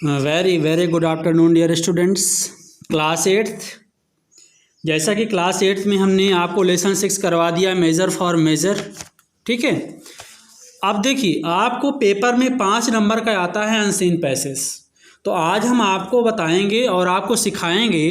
Very very good afternoon dear students. Class eighth, जैसा कि class eighth में हमने आपको लेसन 6 करवा दिया मेजर फॉर मेजर, ठीक है। अब देखिए आपको पेपर में 5 नंबर का आता है अनसीन पैसेज। तो आज हम आपको बताएंगे और आपको सिखाएंगे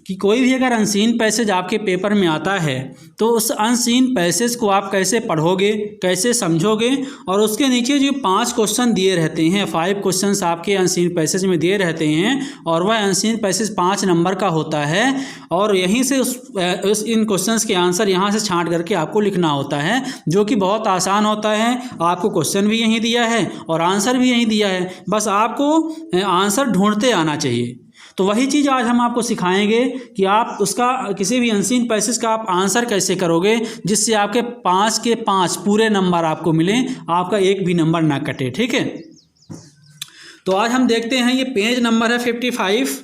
कि कोई भी अगर अनसीन पैसेज आपके पेपर में आता है तो उस अनसीन पैसेज को आप कैसे पढ़ोगे, कैसे समझोगे, और उसके नीचे जो 5 क्वेश्चन दिए रहते हैं, 5 क्वेश्चंस आपके अनसीन पैसेज में दिए रहते हैं और वह अनसीन पैसेज 5 नंबर का होता है और यहीं से उस इन क्वेश्चंस के आंसर यहाँ से छांट करके आपको लिखना होता है, जो कि बहुत आसान होता है। आपको क्वेश्चन भी यहीं दिया है और आंसर भी यहीं दिया है, बस आपको आंसर ढूंढते आना चाहिए। तो वही चीज़ आज हम आपको सिखाएंगे कि आप उसका किसी भी अनसीन पैसेज का आप आंसर कैसे करोगे जिससे आपके 5 के 5 पूरे नंबर आपको मिलें, आपका एक भी नंबर ना कटे, ठीक है। तो आज हम देखते हैं, ये पेज नंबर है 55,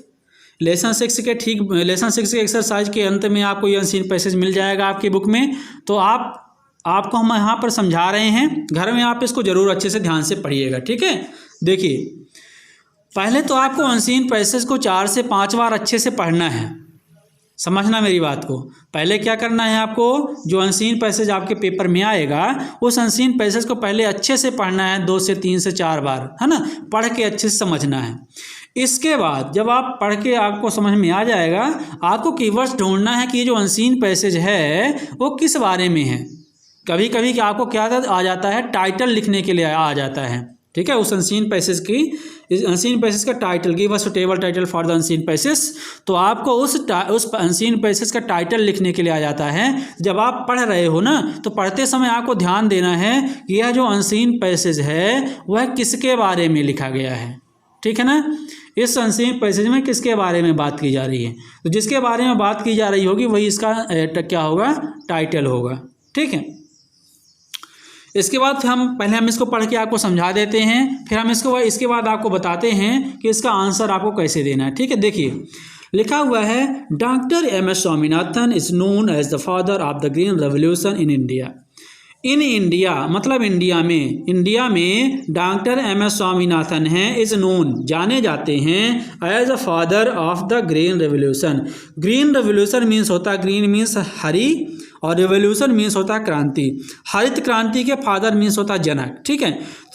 लेसन 6 के लेसन 6 के एक्सरसाइज के अंत में आपको ये अनसीन पैसेज मिल जाएगा आपकी बुक में। तो आपको हम यहाँ पर समझा रहे हैं, घर में आप इसको ज़रूर अच्छे से ध्यान से पढ़िएगा, ठीक है। देखिए पहले तो आपको अनसीन पैसेज को 4 से 5 बार अच्छे से पढ़ना है, समझना मेरी बात को। पहले क्या करना है, आपको जो अनसीन पैसेज आपके पेपर में आएगा उस अनसीन पैसेज को पहले अच्छे से पढ़ना है, 2 से 3 से 4 बार, है ना, पढ़ के अच्छे से समझना है। इसके बाद जब आप पढ़ के आपको समझ में आ जाएगा, आपको कीवर्ड्स ढूंढना है कि ये जो अनसीन पैसेज है वो किस बारे में है। कभी कभी कि आपको क्या आ जाता है, टाइटल लिखने के लिए आ जाता है, ठीक है। उस अनसीन पैसेज का title, give a suitable title for the unseen passage. तो आपको उस अनसीन पैसेज का टाइटल लिखने के लिए आ जाता है। जब आप पढ़ रहे हो ना, तो पढ़ते समय आपको ध्यान देना है कि यह जो अनसीन पैसेज है वह किसके बारे में लिखा गया है, ठीक है ना। इस अनसीन पैसेज में किसके बारे में बात की जा रही है, तो जिसके बारे में बात की जा रही होगी वही इसका क्या होगा, टाइटल होगा, ठीक है। इसके बाद पहले हम इसको पढ़ के आपको समझा देते हैं, फिर हम इसके बाद आपको बताते हैं कि इसका आंसर आपको कैसे देना है, ठीक है। देखिए लिखा हुआ है, doctor MS Swaminathan is known as the father of the green revolution in India. In India मतलब इंडिया में डॉक्टर MS स्वामीनाथन हैं, इज नोन जाने जाते हैं, as a father of the green revolution. Green revolution means होता है, ग्रीन मीन्स हरी और revolution means होता है क्रांति। हरित क्रांति के फादर मीन्स होता है जनक, ठीक है।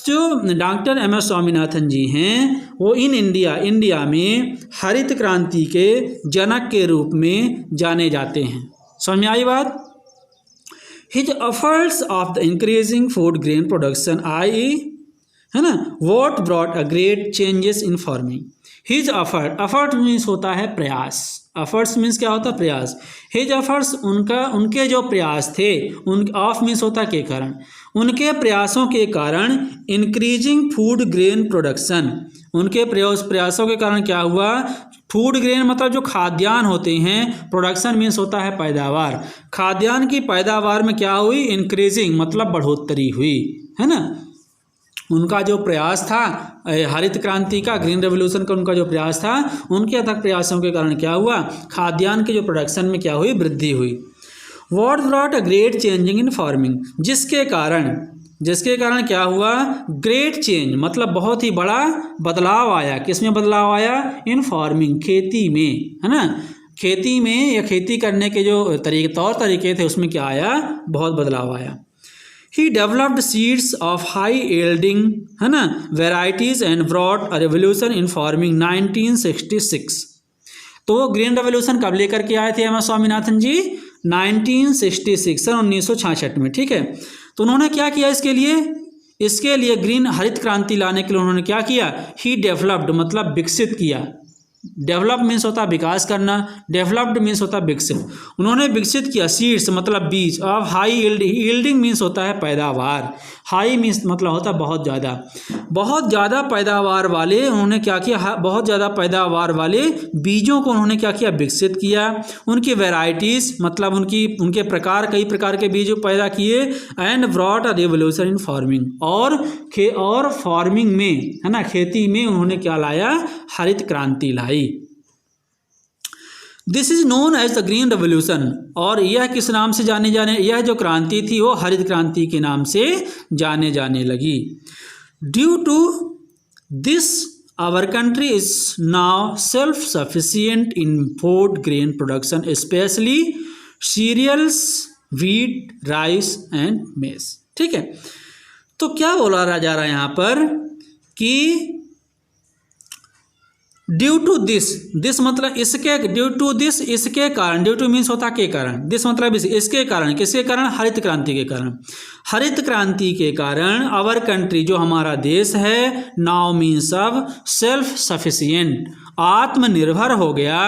जो डॉक्टर MS स्वामीनाथन जी हैं वो इन इंडिया में हरित क्रांति के जनक के रूप में जाने जाते हैं। समझ में आई बात। His efforts of the increasing food grain production, i.e. है ना, what brought a great changes in farming. His effort means होता है प्रयास, efforts means क्या होता है, प्रयास। His efforts उनके जो प्रयास थे, ऑफ मीन्स होता है के कारण, उनके प्रयासों के कारण इंक्रीजिंग फूड ग्रेन प्रोडक्शन, उनके प्रयासों के कारण क्या हुआ, फूड ग्रेन मतलब जो खाद्यान्न होते हैं, प्रोडक्शन मीन्स होता है पैदावार, खाद्यान्न की पैदावार में क्या हुई, इंक्रीजिंग मतलब बढ़ोतरी हुई, है ना। उनका जो प्रयास था हरित क्रांति का, ग्रीन रेवोल्यूशन का उनका जो प्रयास था, उनके अथक प्रयासों के कारण क्या हुआ, खाद्यान्न के जो प्रोडक्शन में क्या हुई, वृद्धि हुई। What brought a great changing in farming, जिसके कारण क्या हुआ, ग्रेट चेंज मतलब बहुत ही बड़ा बदलाव आया। किस में बदलाव आया, इन फार्मिंग खेती में, है ना। खेती में या खेती करने के जो तौर तरीके थे उसमें क्या आया, बहुत बदलाव आया। He developed seeds of high yielding, है ना, varieties and brought a revolution in farming 1966। तो ग्रीन रेवोल्यूशन कब लेकर के आए थे MS स्वामीनाथन जी, 1966 सन 1966 में, ठीक है। तो उन्होंने क्या किया, इसके लिए ग्रीन हरित क्रांति लाने के लिए उन्होंने क्या किया, ही डेवलप्ड मतलब विकसित किया। डेवलप मीन्स होता है विकास करना, डेवलप्ड मीन्स होता है विकसित। उन्होंने विकसित किया सीड्स मतलब बीज, और हाई यील्डिंग मीन्स होता है पैदावार, हाई मीन्स मतलब होता है बहुत ज़्यादा पैदावार वाले, उन्होंने क्या किया, बहुत ज़्यादा पैदावार वाले बीजों को उन्होंने क्या किया, विकसित किया। उनकी वैरायटीज़ मतलब उनके प्रकार, कई प्रकार के बीज पैदा किए। And brought a revolution in farming, और फार्मिंग में, है ना, खेती में उन्होंने क्या लाया, हरित क्रांति लाई। This is known as the green revolution, और यह किस नाम से यह जो क्रांति थी वो हरित क्रांति के नाम से जाने लगी। Due to this our country is now self sufficient in food grain production specially cereals, wheat, rice and maize. ठीक है, तो क्या बोला जा रहा है यहाँ पर कि ड्यू टू दिस मतलब इसके, ड्यू टू दिस इसके कारण, ड्यू टू मीन्स होता के कारण, दिस मतलब इसके कारण, किसके कारण, हरित क्रांति के कारण। हरित क्रांति के कारण आवर कंट्री जो हमारा देश है, नाउ मीन्स अब सेल्फ सफिशिएंट आत्मनिर्भर हो गया,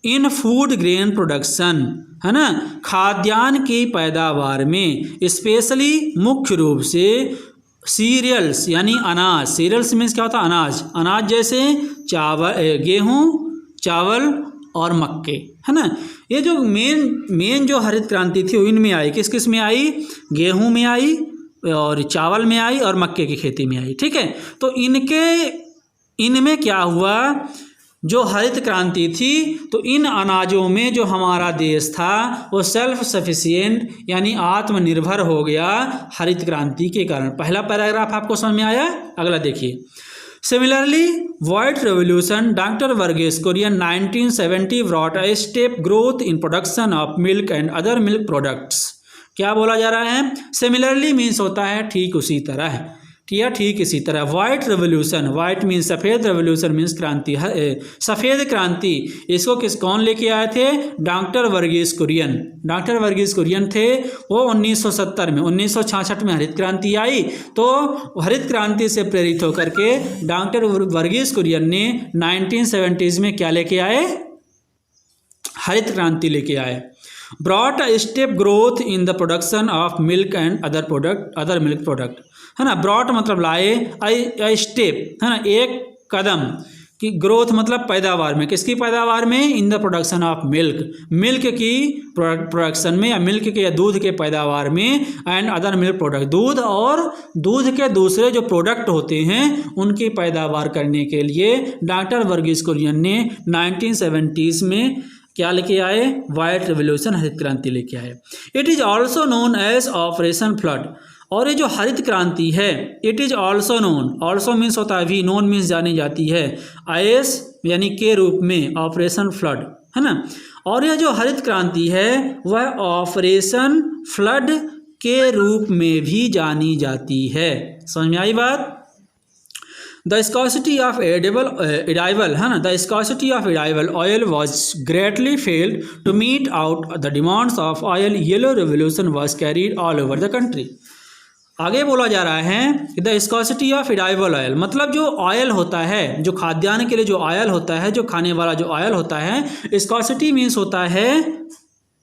इन फूड ग्रेन प्रोडक्शन है ना, खाद्यान्न की पैदावार में, स्पेशली मुख्य रूप से सीरियल्स यानी अनाज, सीरियल्स मीन्स क्या होता है, अनाज, अनाज जैसे चावल, गेहूँ, चावल और मक्के, है ना। ये जो मेन जो हरित क्रांति थी वो इनमें आई, किस किस में आई, गेहूँ में आई और चावल में आई और मक्के की खेती में आई। ठीक है, तो इनमें क्या हुआ, जो हरित क्रांति थी तो इन अनाजों में जो हमारा देश था वो सेल्फ सफिशिएंट यानी आत्मनिर्भर हो गया हरित क्रांति के कारण। पहला पैराग्राफ आपको समझ में आया, अगला देखिए। Similarly white revolution doctor Verghese Kurien 1970 brought a step growth in production of milk and other milk products. क्या बोला जा रहा है, सिमिलरली मीन्स होता है ठीक उसी तरह, या ठीक इसी तरह। वाइट रेवोल्यूशन, वाइट मीन्स सफ़ेद, रेवोल्यूशन मीन्स क्रांति, सफ़ेद क्रांति, इसको कौन लेके आए थे, डॉक्टर वर्गीस कुरियन। डॉक्टर वर्गीस कुरियन थे, वो 1970 में, 1966 में हरित क्रांति आई, तो हरित क्रांति से प्रेरित होकर के डॉक्टर वर्गीस कुरियन ने 1970s में क्या लेके आए, हरित क्रांति लेके आए। Brought a step growth in the production of milk and other milk product, है ना। ब्रॉट मतलब लाए, आई स्टेप है ना, एक कदम की, ग्रोथ मतलब पैदावार में, किसकी पैदावार में, in the production of milk, milk की प्रोडक्शन में, या मिल्क के या दूध के पैदावार में, एंड अदर मिल्क प्रोडक्ट, दूध और दूध के दूसरे जो प्रोडक्ट होते हैं उनकी पैदावार करने के लिए डॉक्टर वर्गीस कुरियन ने 1970s में क्या लेके आए, वाइट रेवोल्यूशन, हरित क्रांति लेके आए। It is also known as operation flood, और ये जो हरित क्रांति है, it is also known, also means होता है भी, नोन मीन्स जानी जाती है, एस यानी के रूप में, ऑपरेशन फ्लड, है ना। और यह जो हरित क्रांति है वह ऑपरेशन फ्लड के रूप में भी जानी जाती है। समझ में आई बात। द स्कॉसिटी ऑफ एडिबल है ना, the scarcity of edible oil was greatly failed to meet out the demands of oil, yellow revolution was carried all over the country. आगे बोला जा रहा है कि the scarcity of edible oil मतलब जो ऑयल होता है, जो खाद्यान्न के लिए जो ऑयल होता है, जो खाने वाला जो ऑयल होता है, स्कॉसिटी मीन्स होता है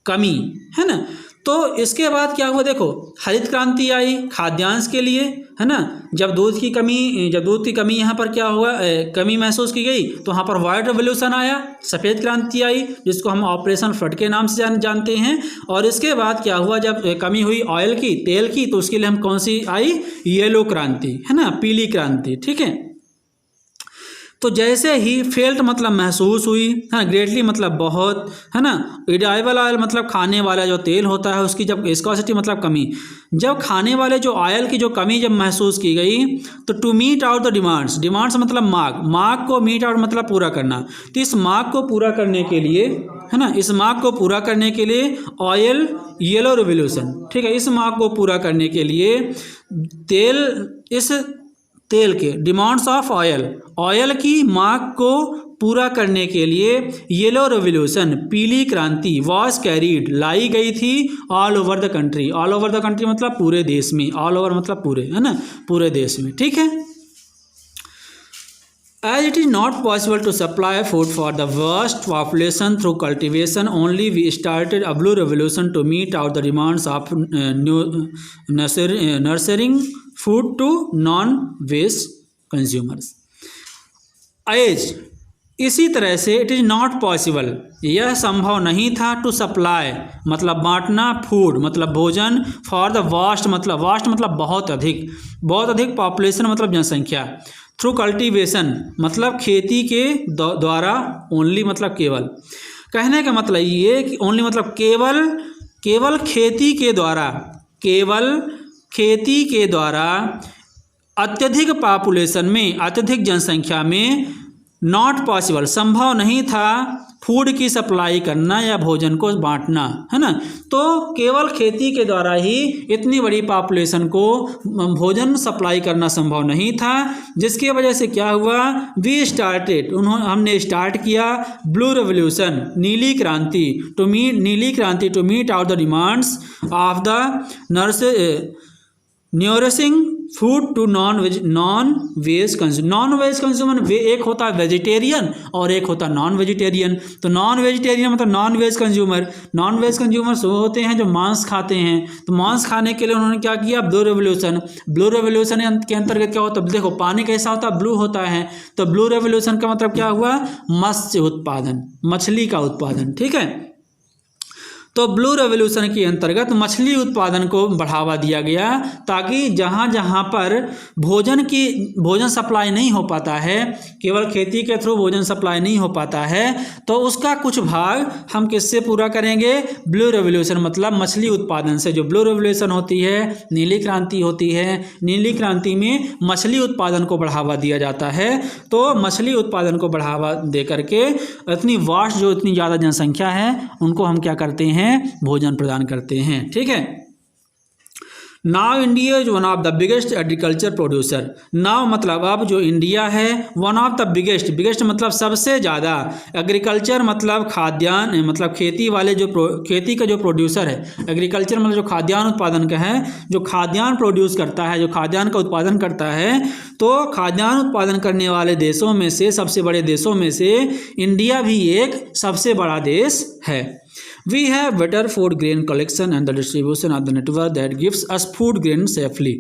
कमी, है ना। तो इसके बाद क्या हुआ, देखो हरित क्रांति आई खाद्यान्न के लिए, है ना। जब दूध की कमी यहाँ पर क्या हुआ, कमी महसूस की गई, तो वहाँ पर वाइट रेवोल्यूशन आया, सफ़ेद क्रांति आई, जिसको हम ऑपरेशन फ्लड के नाम से जानते हैं। और इसके बाद क्या हुआ, जब कमी हुई ऑयल की, तेल की, तो उसके लिए हम कौन सी आई, येलो क्रांति, है ना, पीली क्रांति। ठीक है, तो जैसे ही फेल्ट मतलब महसूस हुई, है ना, ग्रेटली मतलब बहुत, है ना, एडिबल ऑयल मतलब खाने वाला जो तेल होता है उसकी जब स्कॉसिटी मतलब कमी, जब खाने वाले जो ऑयल की जो कमी जब महसूस की गई, तो to meet out the demands, demands मतलब मांग को मीट आउट मतलब पूरा करना, तो इस मांग को पूरा करने के लिए, है ना, इस मांग को पूरा करने के लिए ऑयल येलो रेवोल्यूशन, ठीक है, इस मांग को पूरा करने के लिए तेल के डिमांड्स ऑफ ऑयल की मांग को पूरा करने के लिए येलो रेवोल्यूशन पीली क्रांति वॉज कैरीड लाई गई थी all over the country. All over the country मतलब पूरे देश में, ऑल ओवर मतलब पूरे, है ना, पूरे देश में। ठीक है, as it is not possible to supply food for the vast population through cultivation, only we started a blue revolution to meet out the demands of nurturing food to non-waste consumers. as इसी तरह से it is not possible, यह संभव नहीं था, to supply मतलब बांटना, food मतलब भोजन, फॉर द वास्ट मतलब बहुत अधिक पॉपुलेशन मतलब जनसंख्या, थ्रू कल्टीवेशन मतलब खेती के द्वारा, ओनली मतलब केवल, कहने का मतलब ये कि ओनली मतलब केवल खेती के द्वारा अत्यधिक पॉपुलेशन में, अत्यधिक जनसंख्या में नॉट पॉसिबल, संभव नहीं था फूड की सप्लाई करना या भोजन को बांटना, है ना। तो केवल खेती के द्वारा ही इतनी बड़ी पॉपुलेशन को भोजन सप्लाई करना संभव नहीं था, जिसकी वजह से क्या हुआ, वी स्टार्टेड, हमने स्टार्ट किया ब्लू रेवोल्यूशन, नीली क्रांति to meet out the demands of the nourishing food to non veg consumer. एक होता है वेजिटेरियन और एक होता है नॉन वेजिटेरियन। तो नॉन वेजिटेरियन मतलब नॉन वेज कंज्यूमर वो होते हैं जो मांस खाते हैं। तो मांस खाने के लिए उन्होंने क्या किया, ब्लू रेवोल्यूशन के अंतर्गत क्या होता है, देखो पानी कैसा होता है, ब्लू होता है। तो ब्लू रेवोल्यूशन का मतलब क्या हुआ, मत्स्य उत्पादन, मछली का उत्पादन, ठीक है। तो ब्लू रेवोल्यूशन के अंतर्गत मछली उत्पादन को बढ़ावा दिया गया, ताकि जहाँ जहाँ पर भोजन सप्लाई नहीं हो पाता है, केवल खेती के थ्रू भोजन सप्लाई नहीं हो पाता है, तो उसका कुछ भाग हम किससे पूरा करेंगे, ब्लू रेवोल्यूशन मतलब मछली उत्पादन से। जो ब्लू रेवोल्यूशन होती है, नीली क्रांति होती है, नीली क्रांति में मछली उत्पादन को बढ़ावा दिया जाता है। तो मछली उत्पादन को बढ़ावा दे करके इतनी ज़्यादा जनसंख्या है उनको हम क्या करते हैं, भोजन प्रदान करते हैं, ठीक है। Now India is one of the biggest agriculture producer. Now मतलब अब जो इंडिया है, वन ऑफ द बिगेस्ट मतलब सबसे ज़्यादा, एग्रीकल्चर मतलब खाद्यान्न, मतलब खेती का जो प्रोड्यूसर है। एग्रीकल्चर मतलब जो खाद्यान्न उत्पादन का है, जो खाद्यान्न प्रोड्यूस करता है, जो खाद्यान्न का उत्पादन करता है। तो खाद्यान्न उत्पादन करने वाले देशों में से, सबसे बड़े देशों में से इंडिया भी एक सबसे बड़ा देश है। We have better food grain collection and the distribution of the network that gives us food grain safely.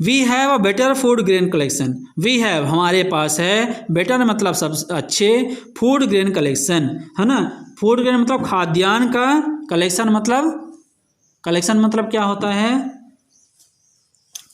We have a better food grain collection. We have हमारे पास है, better मतलब सबसे अच्छे, food grain collection, है ना। food grain मतलब खाद्यान्न का, collection मतलब क्या होता है,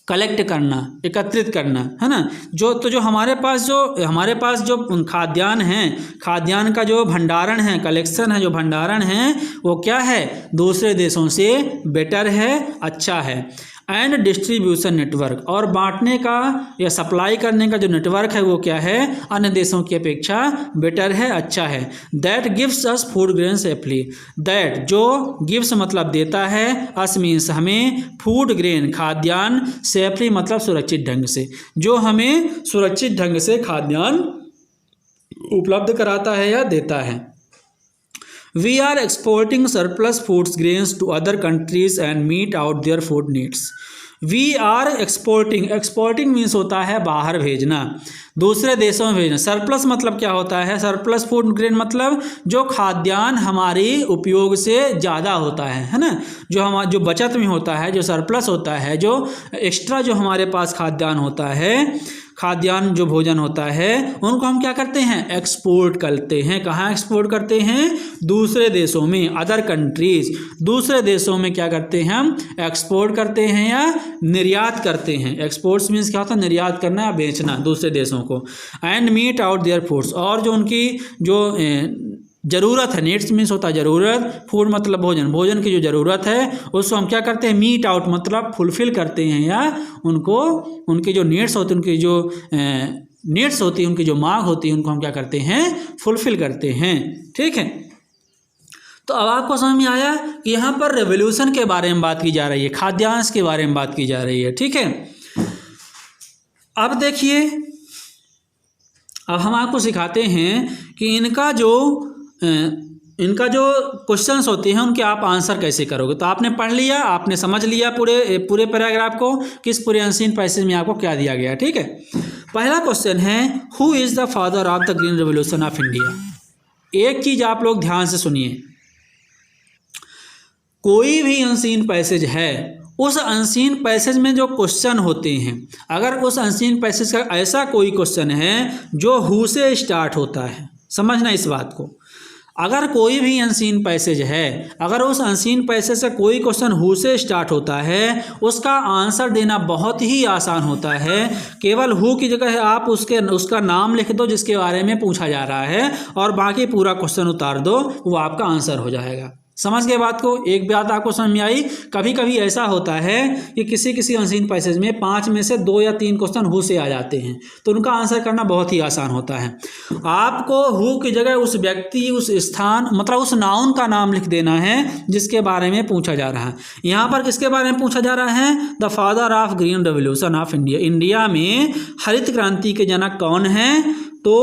कलेक्ट करना, एकत्रित करना, है ना। जो हमारे पास जो खाद्यान्न है, खाद्यान्न का जो भंडारण है, कलेक्शन है, जो भंडारण है वो क्या है, दूसरे देशों से बेटर है, अच्छा है। एंड डिस्ट्रीब्यूशन नेटवर्क, और बांटने का या सप्लाई करने का जो नेटवर्क है वो क्या है, अन्य देशों की अपेक्षा बेटर है, अच्छा है। That gives us food grain safely. That जो गिव्स मतलब देता है, अस मीन्स हमें, फूड ग्रेन खाद्यान्न, सेफली मतलब सुरक्षित ढंग से, जो हमें सुरक्षित ढंग से खाद्यान्न उपलब्ध कराता है या देता है। We are exporting surplus foods grains to other countries and meet out their food needs. We are exporting means होता है बाहर भेजना, दूसरे देशों में भेजना। सरप्लस मतलब क्या होता है, सरप्लस फूड ग्रेन मतलब जो खाद्यान्न हमारी उपयोग से ज़्यादा होता है ना, जो बचत में होता है, जो सरप्लस होता है, जो एक्स्ट्रा जो हमारे पास खाद्यान्न होता है, खाद्यान्न जो भोजन होता है, उनको हम क्या करते हैं, एक्सपोर्ट करते हैं। कहाँ एक्सपोर्ट करते हैं, दूसरे देशों में, अदर कंट्रीज, दूसरे देशों में क्या करते हैं, हम एक्सपोर्ट करते हैं या निर्यात करते हैं। एक्सपोर्ट्स मीन्स क्या होता है, निर्यात करना या बेचना दूसरे देशों को। And meet out their foods, और जो उनकी जो ज़रूरत है, नीड्स मीन्स होता है ज़रूरत, फूड मतलब भोजन की जो ज़रूरत है उसको हम क्या करते हैं, मीट आउट मतलब फुलफिल करते हैं, या उनको उनकी जो नीड्स होती है, उनकी जो नीड्स होती है, उनकी जो मांग होती है, उनको हम क्या करते हैं, फुलफिल करते हैं, ठीक है। तो अब आपको समझ में आया कि यहाँ पर रेवोल्यूशन के बारे में बात की जा रही है, खाद्यान्न के बारे में बात की जा रही है, ठीक है। अब देखिए, अब हम आपको सिखाते हैं कि इनका जो क्वेश्चंस होते हैं उनके आप आंसर कैसे करोगे। तो आपने पढ़ लिया, आपने समझ लिया पूरे पैराग्राफ को, किस पूरे अनसीन पैसेज में आपको क्या दिया गया, ठीक है। पहला क्वेश्चन है, who is the father of the green revolution of India. एक चीज़ आप लोग ध्यान से सुनिए, कोई भी अनसीन पैसेज है, उस अनसीन पैसेज में जो क्वेश्चन होते हैं, अगर उस अनसीन पैसेज का ऐसा कोई क्वेश्चन है जो हु से स्टार्ट होता है, समझना इस बात को, अगर कोई भी अनसीन पैसेज है, अगर उस अनसीन पैसेज से कोई क्वेश्चन हु से स्टार्ट होता है, उसका आंसर देना बहुत ही आसान होता है। केवल हु की जगह आप उसका नाम लिख दो जिसके बारे में पूछा जा रहा है, और बाकी पूरा क्वेश्चन उतार दो, वो आपका आंसर हो जाएगा, समझ गए बात को? एक बात आपको समझ में आई? कभी कभी ऐसा होता है कि किसी अनसीन पैसेज में 5 में से 2 या 3 क्वेश्चन हु से आ जाते हैं, तो उनका आंसर करना बहुत ही आसान होता है। आपको हु की जगह उस व्यक्ति, उस स्थान, मतलब उस नाउन का नाम लिख देना है जिसके बारे में पूछा जा रहा है। यहाँ पर किसके बारे में पूछा जा रहा है? The father of green revolution of India. India में हरित क्रांति के जनक कौन है? तो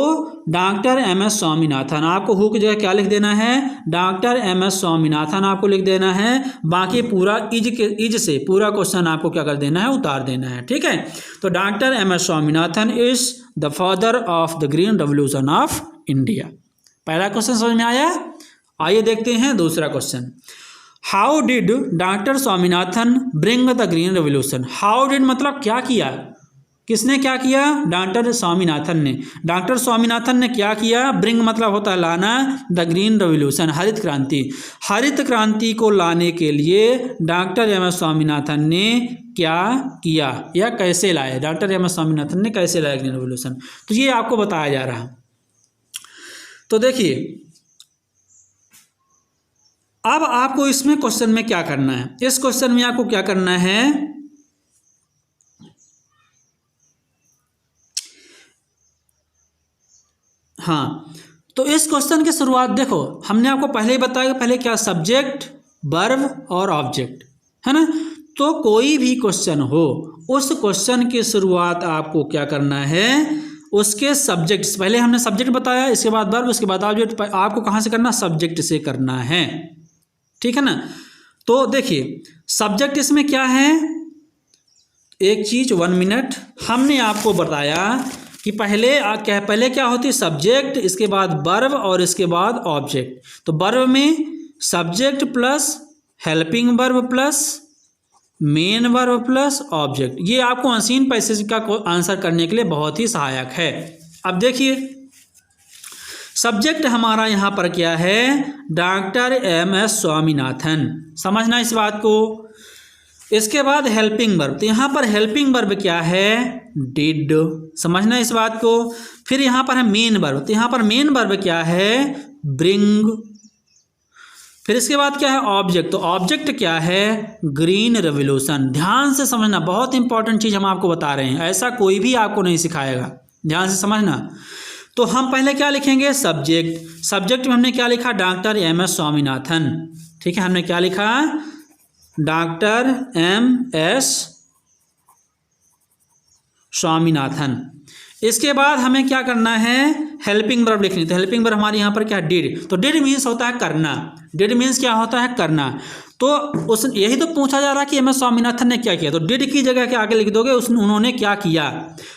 डॉक्टर एम.एस. स्वामीनाथन। आपको हु की जगह क्या लिख देना है? Doctor M S. स्वामीनाथन आपको लिख देना है। बाकी पूरा इज से पूरा क्वेश्चन आपको क्या कर देना है? उतार देना है। ठीक है, तो doctor M S. Swaminathan is the father of the green revolution of India. पहला क्वेश्चन समझ में आया? आइए देखते हैं दूसरा question. How did doctor Swaminathan bring the green revolution? How did मतलब क्या किया? किसने क्या किया? डॉक्टर स्वामीनाथन ने। डॉक्टर स्वामीनाथन ने क्या किया? ब्रिंग मतलब होता है लाना, द ग्रीन रेवोल्यूशन हरित क्रांति। हरित क्रांति को लाने के लिए डॉक्टर एम.एस. स्वामीनाथन ने क्या किया या कैसे लाए? Doctor M S. स्वामीनाथन ने कैसे लाया ग्रीन रेवोल्यूशन? तो ये आपको बताया जा रहा है। तो देखिए, अब आपको इसमें क्वेश्चन में क्या करना है? इस क्वेश्चन में आपको क्या करना है? हाँ, तो इस क्वेश्चन की शुरुआत देखो, हमने आपको पहले ही बताया पहले क्या, सब्जेक्ट, वर्ब और ऑब्जेक्ट, है ना। तो कोई भी क्वेश्चन हो, उस क्वेश्चन की शुरुआत आपको क्या करना है? उसके सब्जेक्ट, पहले हमने सब्जेक्ट बताया, इसके बाद वर्ब, उसके बाद ऑब्जेक्ट। आपको कहाँ से करना? सब्जेक्ट से करना है, ठीक है ना। तो देखिए, सब्जेक्ट इसमें क्या है? एक चीज, 1 मिनट, हमने आपको बताया कि पहले क्या होती है? सब्जेक्ट, इसके बाद वर्ब और इसके बाद ऑब्जेक्ट। तो वर्ब में subject plus helping verb plus main verb plus object. ये आपको अनसीन पैसेज का आंसर करने के लिए बहुत ही सहायक है। अब देखिए, सब्जेक्ट हमारा यहाँ पर क्या है? Doctor M S. स्वामीनाथन, समझना इस बात को। इसके बाद हेल्पिंग वर्ब, तो यहाँ पर हेल्पिंग वर्ब क्या है? डिड, समझना इस बात को। फिर यहाँ पर है मेन वर्ब, तो यहाँ पर मेन वर्ब क्या है? ब्रिंग। फिर इसके बाद क्या है? ऑब्जेक्ट, तो ऑब्जेक्ट क्या है? Green revolution. ध्यान से समझना, बहुत इंपॉर्टेंट चीज हम आपको बता रहे हैं, ऐसा कोई भी आपको नहीं सिखाएगा, ध्यान से समझना। तो हम पहले क्या लिखेंगे? सब्जेक्ट। सब्जेक्ट में हमने क्या लिखा? Doctor M S. स्वामीनाथन, ठीक है। हमने क्या लिखा? Doctor M S. स्वामीनाथन। इसके बाद हमें क्या करना है? हेल्पिंग वर्ब लिखनी। तो हेल्पिंग वर्ब हमारे यहाँ पर क्या है? डिड। तो डिड मीन्स होता है करना। डिड मीन्स क्या होता है? करना। तो यही तो पूछा जा रहा है कि एम.एस. स्वामीनाथन ने क्या किया। तो डिड की जगह के आगे लिख दोगे उन्होंने क्या किया।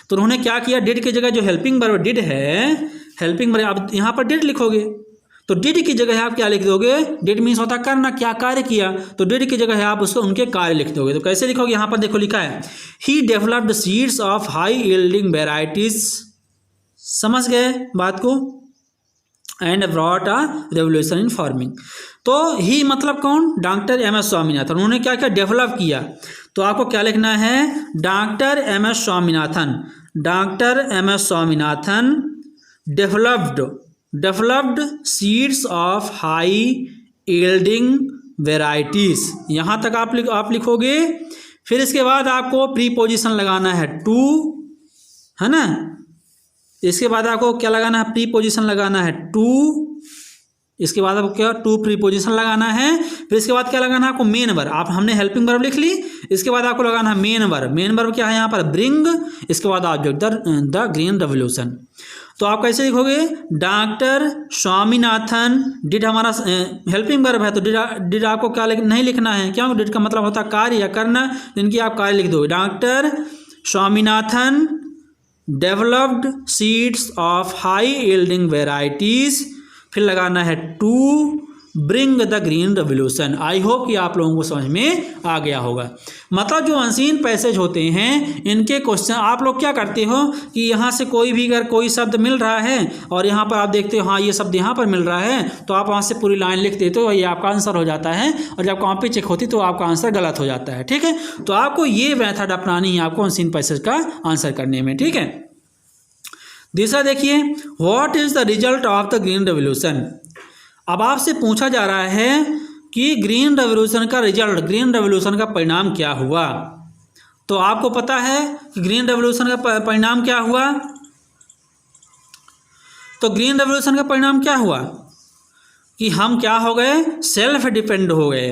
तो उन्होंने क्या किया? डिड की जगह जो हेल्पिंग वर्ब डिड है, हेल्पिंग वर्ब आप यहाँ पर डिड लिखोगे। तो डिड की जगह आप क्या लिख दोगे? डिड मीन्स होता है करना, क्या कार्य किया। तो डिड की जगह आप उसको उनके कार्य लिख दोगे। तो कैसे लिखोगे? यहाँ पर देखो लिखा है, he developed seeds of high yielding varieties, समझ गए बात को, and brought a revolution in farming. तो ही मतलब कौन? Doctor M S. स्वामीनाथन। उन्होंने क्या किया? डेवलप किया। तो आपको क्या लिखना है? Doctor M S. Swaminathan. Doctor M S. Swaminathan developed seeds of high yielding varieties. यहाँ तक आप लिखोगे। फिर इसके बाद आपको प्रीपोजिशन लगाना है टू, है ना। इसके बाद आपको क्या लगाना है? प्रीपोजिशन लगाना है टू। इसके बाद आपको क्या? टू प्रीपोजिशन लगाना है। फिर इसके बाद क्या लगाना है आपको? Main verb. हमने हेल्पिंग वर्ब लिख ली। इसके बाद आपको लगाना है मेन वर्ब। मेन वर्ब क्या है यहाँ पर? ब्रिंग। इसके बाद ऑब्जेक्ट द ग्रीन रेवोल्यूशन। तो आप कैसे लिखोगे? डॉक्टर स्वामीनाथन, डिड हमारा हेल्पिंग वर्ब है, तो डिड आपको क्या नहीं लिखना है, क्यों? डिड का मतलब होता है कार्य या करना, जिनकी आप कार्य लिख दोगे। Doctor Swaminathan developed seeds of high yielding varieties, फिर लगाना है to bring the green revolution. I hope कि आप लोगों को समझ में आ गया होगा। मतलब जो अनसीन पैसेज होते हैं, इनके क्वेश्चन आप लोग क्या करते हो कि यहाँ से कोई भी अगर कोई शब्द मिल रहा है और यहाँ पर आप देखते हो हाँ ये शब्द यहाँ पर मिल रहा है, तो आप वहाँ से पूरी लाइन लिख देते हो, ये आपका आंसर हो जाता है। और जब कॉपी चेक होती तो आपका आंसर गलत हो जाता है, ठीक है। तो आपको ये मेथड अपनानी है आपको अनसीन पैसेज का आंसर करने में, ठीक है। दूसरा देखिए, what is the result of the green revolution. अब आपसे पूछा जा रहा है कि ग्रीन रेवोल्यूशन का रिजल्ट, ग्रीन रेवोल्यूशन का परिणाम क्या हुआ। तो आपको पता है कि ग्रीन रेवोल्यूशन का परिणाम क्या हुआ। तो ग्रीन रेवोल्यूशन का परिणाम क्या हुआ कि हम क्या हो गए, सेल्फ डिपेंड हो गए,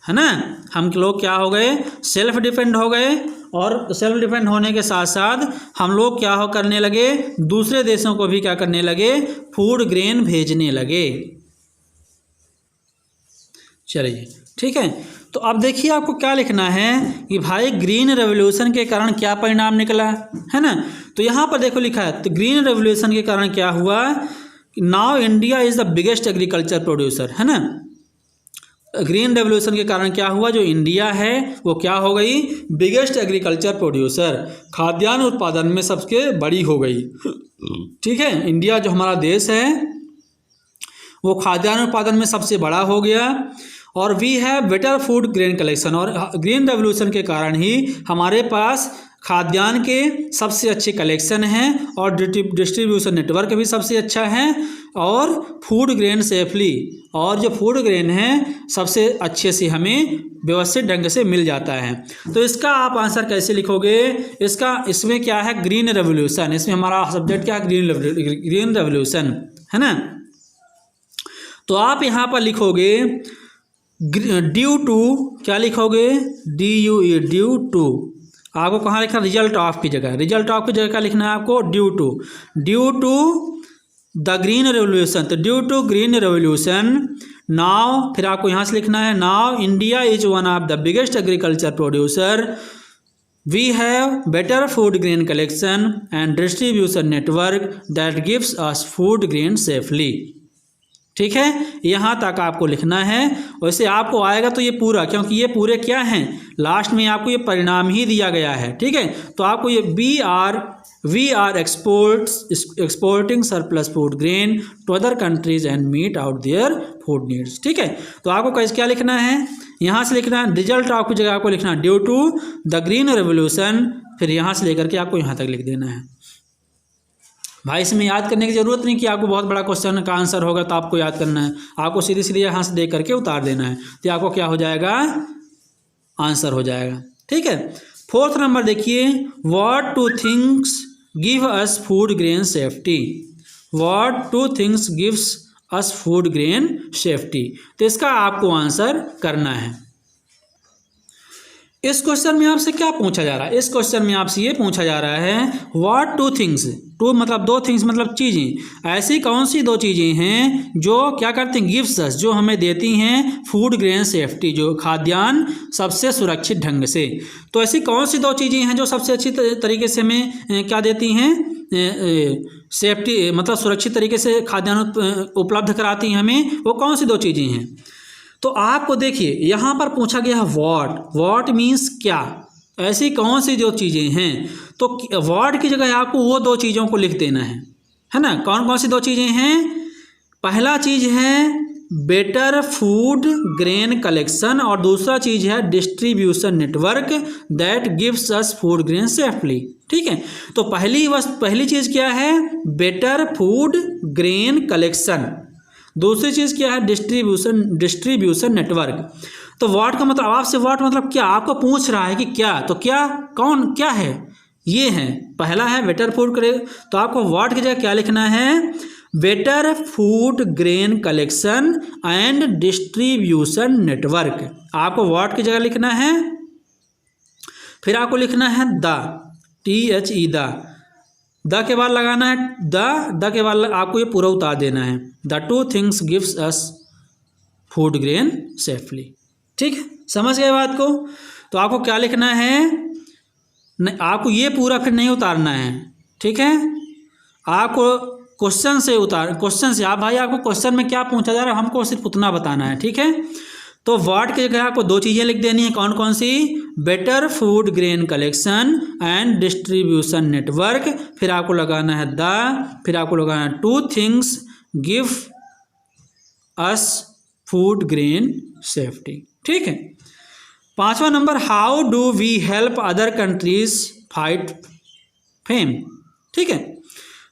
है ना। हम लोग क्या हो गए, सेल्फ डिपेंड हो गए। और सेल्फ डिपेंड होने के साथ साथ हम लोग क्या हो करने लगे, दूसरे देशों को भी क्या करने लगे, फूड ग्रेन भेजने लगे। चलिए ठीक है। तो अब देखिए आपको क्या लिखना है कि भाई ग्रीन रेवोल्यूशन के कारण क्या परिणाम निकला, है ना। तो यहाँ पर देखो लिखा है, तो ग्रीन रेवोल्यूशन के कारण क्या हुआ, now India is the biggest agriculture producer, है ना। ग्रीन रेवोल्यूशन के कारण क्या हुआ, जो इंडिया है वो क्या हो गई, बिगेस्ट एग्रीकल्चर प्रोड्यूसर, खाद्यान्न उत्पादन में सबसे बड़ी हो गई। ठीक है, इंडिया जो हमारा देश है वो खाद्यान्न उत्पादन में सबसे बड़ा हो गया। और we have better food grain collection, और ग्रीन रेवोल्यूशन के कारण ही हमारे पास खाद्यान्न के सबसे अच्छे कलेक्शन हैं और डिस्ट्रीब्यूशन नेटवर्क भी सबसे अच्छा है, और फूड ग्रेन सेफली, और जो फूड ग्रेन है सबसे अच्छे से हमें व्यवस्थित ढंग से मिल जाता है। तो इसका आप आंसर कैसे लिखोगे, इसमें क्या है, ग्रीन रेवोल्यूशन, इसमें हमारा सब्जेक्ट क्या है, ग्रीन रेवोल्यूशन, है ना। तो आप यहाँ पर लिखोगे ड्यू टू, क्या लिखोगे, DUE, ड्यू टू। आपको कहाँ लिखना, रिजल्ट ऑफ की जगह, रिजल्ट ऑफ की जगह क्या लिखना है आपको, due to the green revolution. तो due to green revolution now, फिर आपको यहाँ से लिखना है now India is one of the biggest agriculture producer, we have better food grain collection and distribution network that gives us food grain safely. ठीक है, यहाँ तक आपको लिखना है। वैसे आपको आएगा तो ये पूरा, क्योंकि ये पूरे क्या हैं, लास्ट में आपको ये परिणाम ही दिया गया है। ठीक है, तो आपको ये we are exporting surplus food grain to other countries and meet out their food needs. ठीक है, तो आपको कैसे क्या लिखना है, यहाँ से लिखना है रिजल्ट ऑफ की जगह आपको लिखना है due to the green revolution, फिर यहाँ से लेकर के आपको यहाँ तक लिख देना है। भाई इसमें याद करने की ज़रूरत नहीं कि आपको बहुत बड़ा क्वेश्चन का आंसर होगा तो आपको याद करना है, आपको सीधे सीधे यहाँ से देख करके उतार देना है, तो आपको क्या हो जाएगा, आंसर हो जाएगा। ठीक है, फोर्थ नंबर देखिए, what to things give us food grain safety, what two things gives us food grain safety. तो इसका आपको आंसर करना है। इस क्वेश्चन में आपसे क्या पूछा जा रहा है, इस क्वेश्चन में आपसे ये पूछा जा रहा है व्हाट टू थिंग्स, टू मतलब दो थिंग्स मतलब चीज़ें, ऐसी कौन सी दो चीज़ें हैं जो क्या करती हैं, गिफ्ट्स अस, जो हमें देती हैं फूड ग्रेन सेफ्टी, जो खाद्यान्न सबसे सुरक्षित ढंग से। तो ऐसी कौन सी दो चीज़ें हैं जो सबसे अच्छी तरीके से हमें क्या देती हैं, सेफ्टी मतलब सुरक्षित तरीके से खाद्यान्न उपलब्ध कराती हैं हमें, वो कौन सी दो चीज़ें हैं। तो आपको देखिए यहाँ पर पूछा गया है व्हाट मीन्स क्या, ऐसी कौन सी जो चीज़ें हैं, तो व्हाट की जगह आपको वो दो चीज़ों को लिख देना है ना। कौन कौन सी दो चीज़ें हैं, पहला चीज़ है बेटर फूड ग्रेन कलेक्शन, और दूसरा चीज़ है distribution network that gives us food grain safely. ठीक है, तो पहली चीज़ क्या है, बेटर फूड ग्रेन कलेक्शन, दूसरी चीज़ क्या है, डिस्ट्रीब्यूशन नेटवर्क। तो व्हाट का मतलब, आपसे व्हाट मतलब क्या, आपको पूछ रहा है कि क्या, तो क्या कौन क्या है, ये है, पहला है बेटर फूड ग्रेन, तो आपको व्हाट की जगह क्या लिखना है, better food grain collection and distribution network, आपको व्हाट की जगह लिखना है। फिर आपको लिखना है THE द के बाद लगाना है द के बाद आपको ये पूरा उतार देना है, the two things gives us food grain safely. ठीक है, समझ गए बात को। तो आपको क्या लिखना है, नहीं आपको ये पूरा फिर नहीं उतारना है। ठीक है, आपको क्वेश्चन से आप भाई आपको क्वेश्चन में क्या पूछा जा रहा है हमको सिर्फ उतना बताना है। ठीक है, तो व्हाट की जगह आपको दो चीज़ें लिख देनी है, कौन कौन सी, better food grain collection and distribution network, फिर आपको लगाना है फिर आपको लगाना है two things give us food grain safety. ठीक है, पांचवा number, how do we help other countries fight famine. ठीक है,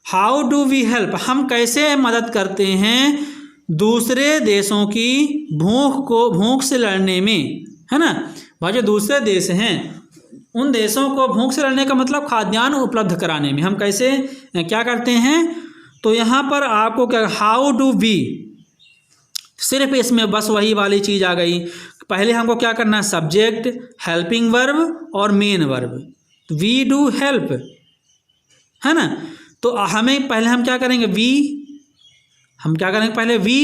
हाउ डू वी हेल्प, हम कैसे मदद करते हैं दूसरे देशों की भूख से लड़ने में, है ना भाई, जो दूसरे देश हैं उन देशों को भूख से लड़ने का मतलब खाद्यान्न उपलब्ध कराने में हम कैसे क्या करते हैं। तो यहाँ पर आपको क्या, हाउ डू वी, सिर्फ इसमें बस वही वाली चीज़ आ गई। पहले हमको क्या करना है, सब्जेक्ट, हेल्पिंग वर्ब और main verb. We do help, है ना। तो हमें पहले हम क्या करेंगे, हम क्या करेंगे पहले वी,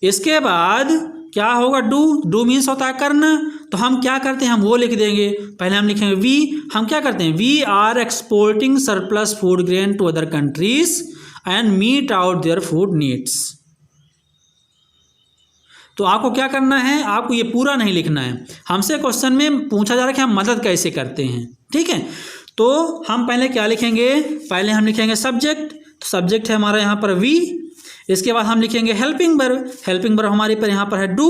इसके बाद क्या होगा, डू मीन्स होता है करना, तो हम क्या करते हैं, हम वो लिख देंगे। पहले हम लिखेंगे वी, हम क्या करते हैं, we are exporting surplus food grain to other countries and meet out their food needs. तो आपको क्या करना है, आपको ये पूरा नहीं लिखना है। हमसे क्वेश्चन में पूछा जा रहा है कि हम मदद कैसे करते हैं, ठीक है। तो हम पहले क्या लिखेंगे, पहले हम लिखेंगे सब्जेक्ट, तो सब्जेक्ट है हमारा यहाँ पर वी। इसके बाद हम लिखेंगे हेल्पिंग वर्ब, हेल्पिंग वर्ब हमारे पर यहाँ पर है डू।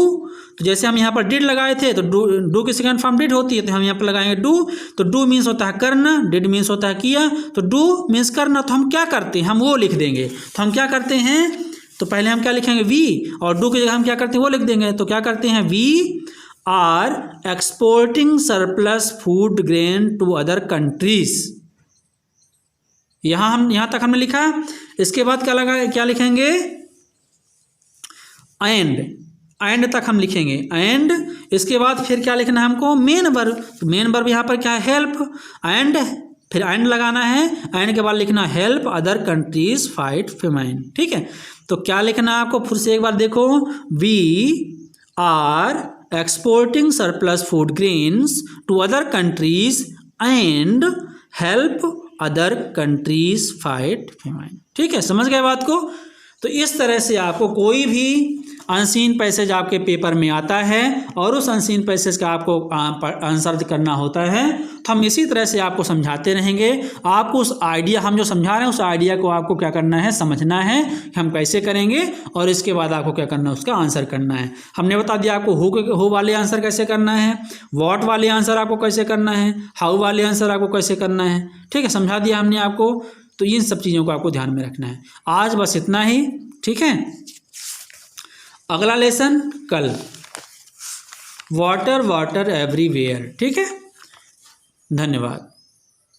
तो जैसे हम यहाँ पर डिड लगाए थे, तो डू की सेकंड फॉर्म डिड होती है, तो हम यहाँ पर लगाएंगे डू। तो डू मीन्स होता है करना, डिड मीन्स होता है किया, तो डू मीन्स करना। तो हम क्या करते हैं, हम वो लिख देंगे। तो हम क्या करते हैं, तो पहले हम क्या लिखेंगे वी, और डू की जगह हम क्या करते हैं वो लिख देंगे। तो क्या करते हैं, we are exporting surplus food grain to other countries. यहाँ तक हमने लिखा। इसके बाद क्या लिखेंगे, एंड तक हम लिखेंगे एंड। इसके बाद फिर क्या लिखना है हमको, मेन वर्ब। तो मेन वर्ब यहाँ पर क्या है, हेल्प, एंड फिर एंड लगाना है। एंड के बाद लिखना help other countries fight famine, ठीक है। तो क्या लिखना है आपको, फिर से एक बार देखो, we are exporting surplus food grains to other countries and help other countries fight famine, ठीक है। समझ गए बात को। तो इस तरह से आपको कोई भी अनसीन पैसेज आपके पेपर में आता है और उस अनसीन पैसेज का आपको आंसर करना होता है, तो हम इसी तरह से आपको समझाते रहेंगे। आपको उस आइडिया, हम जो समझा रहे हैं उस आइडिया को आपको क्या करना है, समझना है कि हम कैसे करेंगे, और इसके बाद आपको क्या करना है, उसका आंसर करना है। हमने बता दिया आपको हु वाले आंसर कैसे करना है, व्हाट वाले आंसर आपको कैसे करना है, हाउ वाले आंसर आपको कैसे करना है, ठीक है, समझा दिया हमने आपको। तो इन सब चीज़ों को आपको ध्यान में रखना है। आज बस इतना ही, ठीक है। अगला लेसन कल, वाटर वाटर एवरीवेयर, ठीक है। धन्यवाद।